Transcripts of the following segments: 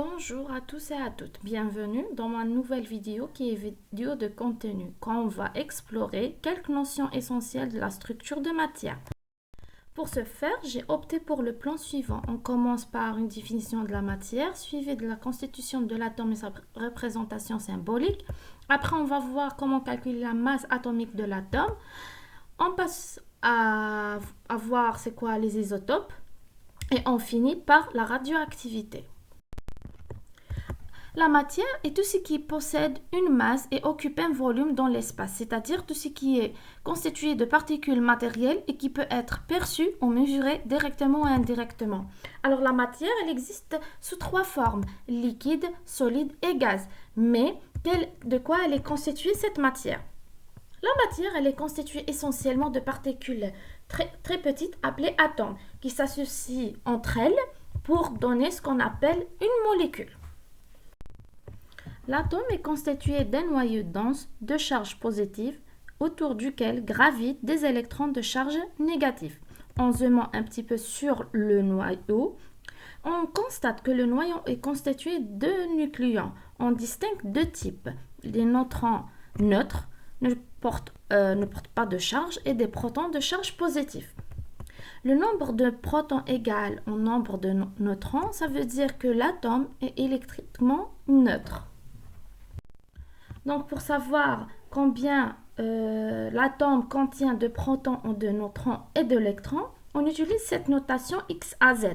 Bonjour à tous et à toutes, bienvenue dans ma nouvelle vidéo qui est vidéo de contenu quand on va explorer quelques notions essentielles de la structure de matière. Pour ce faire, j'ai opté pour le plan suivant. On commence par une définition de la matière, suivie de la constitution de l'atome et sa représentation symbolique. Après, on va voir comment calculer la masse atomique de l'atome. On passe à voir c'est quoi les isotopes et on finit par la radioactivité. La matière est tout ce qui possède une masse et occupe un volume dans l'espace, c'est-à-dire tout ce qui est constitué de particules matérielles et qui peut être perçu ou mesuré directement ou indirectement. Alors la matière, elle existe sous trois formes, liquide, solide et gaz. Mais de quoi elle est constituée cette matière? La matière, elle est constituée essentiellement de particules très petites appelées atomes qui s'associent entre elles pour donner ce qu'on appelle une molécule. L'atome est constitué d'un noyau dense de charge positive autour duquel gravitent des électrons de charge négative. En zoomant un petit peu sur le noyau, on constate que le noyau est constitué de nucléons. On distingue deux types. Les neutrons neutres ne portent pas de charge et des protons de charge positive. Le nombre de protons égal au nombre de neutrons, ça veut dire que l'atome est électriquement neutre. Donc, pour savoir combien l'atome contient de protons ou de neutrons et d'électrons, on utilise cette notation X à Z,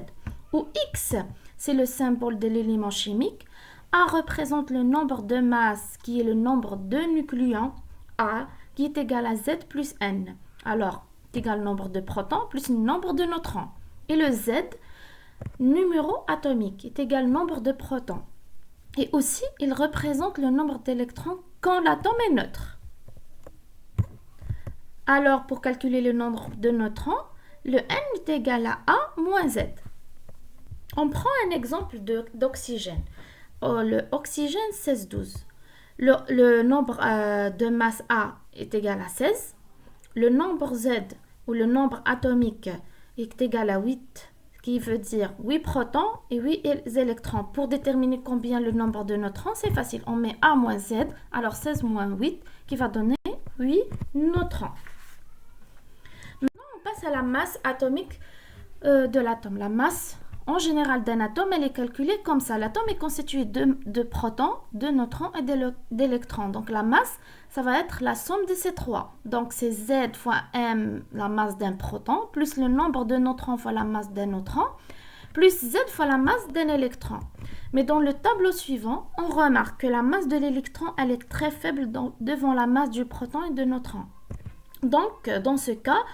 où X, c'est le symbole de l'élément chimique, A représente le nombre de masses, qui est le nombre de nucléons, A, qui est égal à Z plus N. Alors, c'est égal au nombre de protons plus le nombre de neutrons. Et le Z, numéro atomique, est égal au nombre de protons. Et aussi, il représente le nombre d'électrons quand l'atome est neutre. Alors, pour calculer le nombre de neutrons, le N est égal à A moins Z. On prend un exemple d'oxygène. Le oxygène 16,12. Le nombre de masse A est égal à 16. Le nombre Z, ou le nombre atomique, est égal à 8. Qui veut dire 8 protons et 8 électrons. Pour déterminer combien le nombre de neutrons, c'est facile. On met A moins Z, alors 16 moins 8, qui va donner 8 neutrons. Maintenant, on passe à la masse atomique de l'atome. La masse, en général, d'un atome, elle est calculée comme ça. L'atome est constitué de protons, de neutrons et d'électrons. Donc, la masse, ça va être la somme de ces trois. Donc, c'est Z fois M, la masse d'un proton, plus le nombre de neutrons fois la masse d'un neutron, plus Z fois la masse d'un électron. Mais dans le tableau suivant, on remarque que la masse de l'électron, elle est très faible devant la masse du proton et de neutron. Donc, dans ce cas,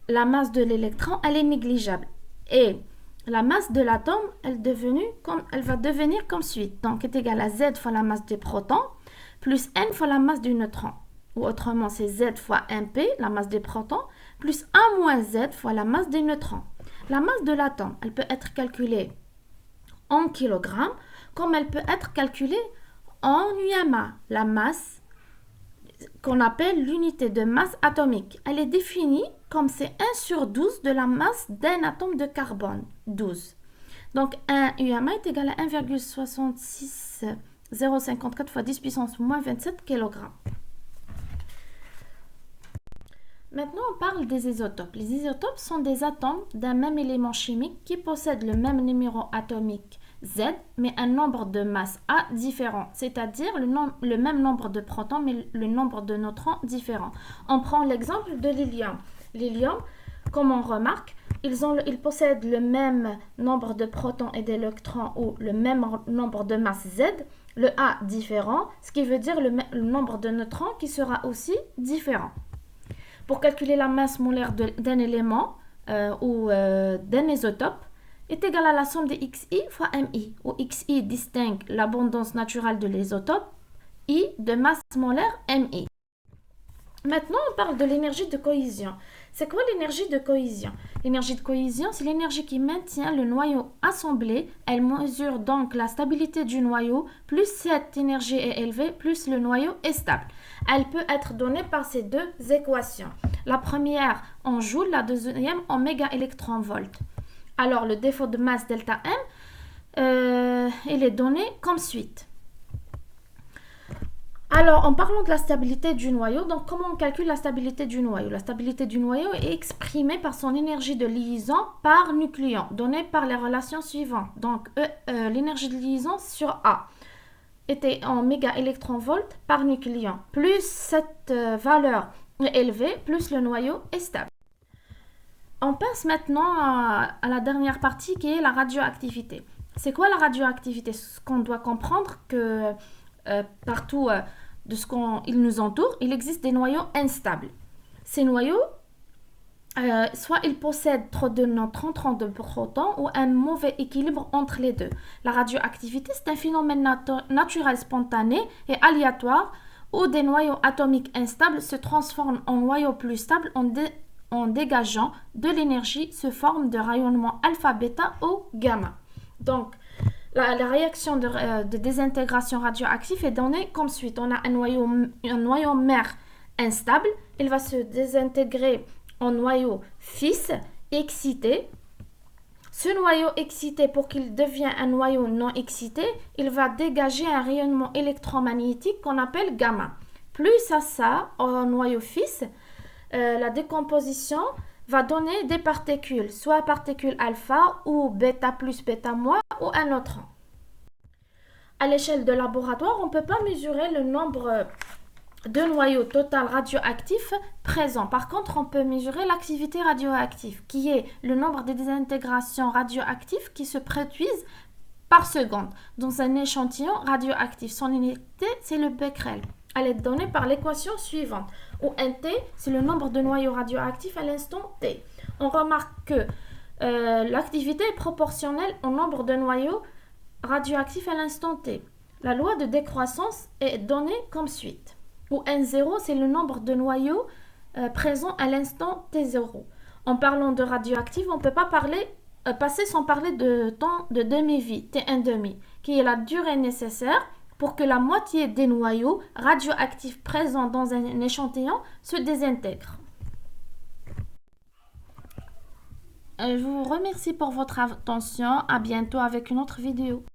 la masse de l'électron, elle est négligeable. Et la masse de l'atome, elle va devenir comme suit. Donc, est égale à Z fois la masse des protons, plus N fois la masse du neutron. Ou autrement, c'est Z fois MP, la masse des protons, plus A moins Z fois la masse des neutrons. La masse de l'atome, elle peut être calculée en kilogrammes, comme elle peut être calculée en UMA. La masse qu'on appelle l'unité de masse atomique. Elle est définie comme c'est 1 sur 12 de la masse d'un atome de carbone, 12. Donc, 1 UMA est égal à 1,66054 fois 10 puissance moins 27 kg. Maintenant, on parle des isotopes. Les isotopes sont des atomes d'un même élément chimique qui possèdent le même numéro atomique Z, mais un nombre de masse A différent, c'est-à-dire le même nombre de protons, mais le nombre de neutrons différent. On prend l'exemple de l'hélium. L'hélium, comme on remarque, ils possèdent le même nombre de protons et d'électrons ou le même nombre de masse Z, le A différent, ce qui veut dire le nombre de neutrons qui sera aussi différent. Pour calculer la masse molaire d'un élément ou d'un isotope, est égal à la somme de XI fois MI, où XI distingue l'abondance naturelle de l'isotope, I de masse molaire MI. Maintenant, on parle de l'énergie de cohésion. C'est quoi l'énergie de cohésion? L'énergie de cohésion, c'est l'énergie qui maintient le noyau assemblé. Elle mesure donc la stabilité du noyau. Plus cette énergie est élevée, plus le noyau est stable. Elle peut être donnée par ces deux équations. La première en joule, la deuxième en méga-électron-volt. Alors, le défaut de masse delta M, elle est donnée comme suite. Alors, en parlant de la stabilité du noyau, donc comment on calcule la stabilité du noyau? La stabilité du noyau est exprimée par son énergie de liaison par nucléon, donnée par les relations suivantes. Donc, l'énergie de liaison sur A était en mégaélectronvolts par nucléon. Plus cette valeur est élevée, plus le noyau est stable. On passe maintenant à la dernière partie qui est la radioactivité. C'est quoi la radioactivité? Ce qu'on doit comprendre que partout de ce qu'il nous entoure, il existe des noyaux instables. Ces noyaux, soit ils possèdent trop de neutrons, trop de protons, ou un mauvais équilibre entre les deux. La radioactivité, c'est un phénomène naturel spontané et aléatoire où des noyaux atomiques instables se transforment en noyaux plus stables en dégageant de l'énergie sous forme de rayonnement alpha, bêta ou gamma. Donc, la réaction de désintégration radioactive est donnée comme suite. On a un noyau mère instable. Il va se désintégrer en noyau fils excité. Ce noyau excité, pour qu'il devienne un noyau non excité, il va dégager un rayonnement électromagnétique qu'on appelle gamma. Plus à ça, en noyau fils, la décomposition va donner des particules, soit particules alpha ou bêta plus bêta moins ou un neutron. À l'échelle de laboratoire, on ne peut pas mesurer le nombre de noyaux total radioactifs présents. Par contre, on peut mesurer l'activité radioactive, qui est le nombre de désintégrations radioactives qui se produisent par seconde dans un échantillon radioactif. Son unité, c'est le becquerel. Elle est donnée par l'équation suivante, où Nt, c'est le nombre de noyaux radioactifs à l'instant T. On remarque que l'activité est proportionnelle au nombre de noyaux radioactifs à l'instant T. La loi de décroissance est donnée comme suite, où N0, c'est le nombre de noyaux présents à l'instant T0. En parlant de radioactif, on ne peut pas passer sans parler de temps de demi-vie, T1,5, qui est la durée nécessaire pour que la moitié des noyaux radioactifs présents dans un échantillon se désintègrent. Je vous remercie pour votre attention. À bientôt avec une autre vidéo.